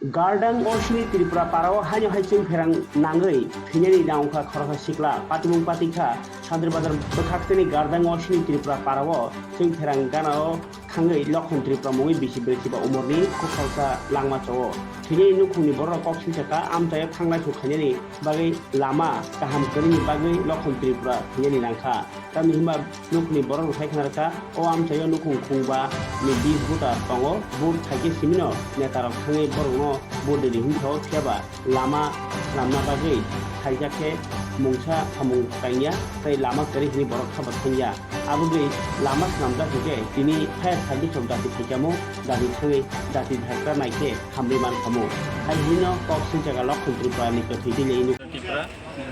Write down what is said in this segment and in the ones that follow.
Gardang Oshini Tripura Paro Hanyo Haching Perang Nangai, Pinani Nauka Koraka Sikla, Patimung Patika, Chandrabadar Bakatani Gardang Oshini Tripura Parawo, Sing Perang Ganao, Kangai Lokon Tripura Mui Bishibitiba Umorni, Kokalka Langmacho, Pinani Nukuni Bora Kokshin Chaka, Amtaya Kangla Kanani, Bagay Lama, Kaham Kani Bagay Lokon Tripura, Pinani Lanka, Tamihima Nukuni Bora Haikanaka, O Amtaya Nukun Kumba, Nibi Buta Tongo, Bud Taki Simino, Netara Kangai Borono. Bodi hintau tiaba lama lamna bagai kaijake mungsa hamung kanya tai lama kari hini borok khabat khanya abugai lama lamda hige tini phai thagi chom dati phajamo dati thangai dati dhakra naike hamriman hamu hai hino kok sin jaga lok khundri pani ko thidi leinu Tripura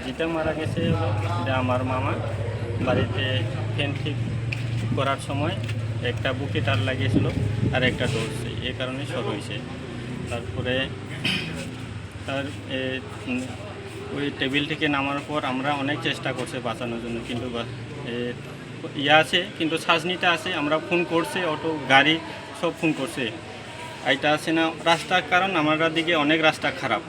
যেটা মারা গেছে এটা আমার মামা বাড়িতে fan ঠিক করার সময় একটা বুকে তার লাগিয়েছিল আর একটা ধরছে এই কারণে শক হয়েছে তারপরে তার ওই টেবিল থেকে নামার পর আমরা অনেক চেষ্টা করছি বাঁচানোর জন্য কিন্তু আছে কিন্তু শ্বাসনিটা আছে আমরা ফোন করছে অটো গাড়ি সব ফোন করছে এটা আছে না রাস্তার কারণ আমাদের দিকে অনেক রাস্তা খারাপ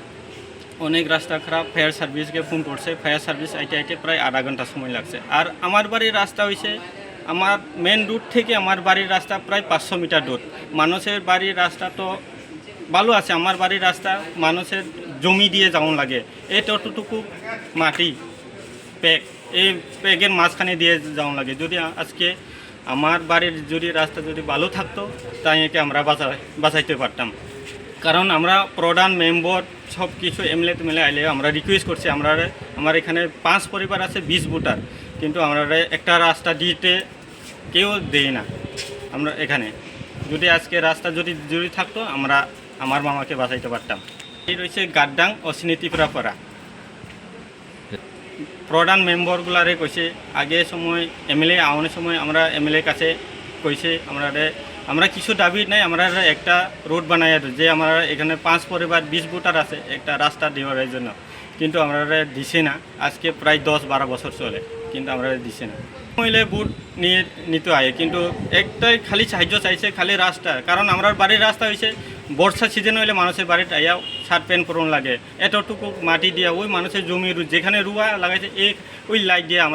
ফায়ার সার্ভিসকে ফোন করছে ফায়ার সার্ভিস আইতে প্রায় আধা ঘন্টা সময় লাগছে আর আমার বাড়ির রাস্তা হয়েছে আমার মেন রুট থেকে আমার বাড়ির রাস্তা প্রায় 500 মিটার দূর মানুষের বাড়ির রাস্তা তো ভালো আছে আমার বাড়ির রাস্তা মানুষের জমি দিয়ে যাওয়া লাগে এতটুকু মাটি এই প্যাগের মাঝখানে দিয়ে যাওয়া লাগে যদি আজকে আমার বাড়ির যদি রাস্তা যদি ভালো থাকতো তাই একে আমরা বাঁচাইতে পারতাম কারণ আমরা প্রধান মেম্বার সব কিছু এমএলএ আইলে আমরা রিকোয়েস্ট করছি আমার এখানে 5 পরিবার আছে 20 ভোটার কিন্তু আমরা একটা রাস্তা দিতে কেউ দেয় না আমরা এখানে যদি আজকে রাস্তা যদি থাকতো আমরা আমার মামাকে বাঁচাইতে পারতাম এই রয়েছে গাদ্দাং অশ্বিনী ত্রিপুরা পাড়া প্রধান মেম্বারগুলারে কইছে আগে সময় এমএলএ আওয়ানোর সময় আমরা এমএলএ কাছে কইছে আমরা কিছু দাবি নাই আমরা একটা রোড বানাই যে আমরা এখানে 5 পরিবার 20 ভোটার আছে একটা রাস্তা দেওয়ার জন্য কিন্তু আমরা দিছে না আজকে প্রায় 10-12 বছর চলে কিন্তু আমরা দিছে না মহিলা ভোট নিয়ে নিতে হয় কিন্তু একটাই খালি সাহায্য চাইছে খালি রাস্তা কারণ আমরা বাড়ির রাস্তা হয়েছে বর্ষা সিজন হইলে মানুষের বাড়িতে আইয়া শার্ট প্যান্ট করুন লাগে এতটুকু মাটি দিয়া ওই মানুষের জমি যেখানে রুয়া লাগাইছে ওই লাইট দিয়ে আমরা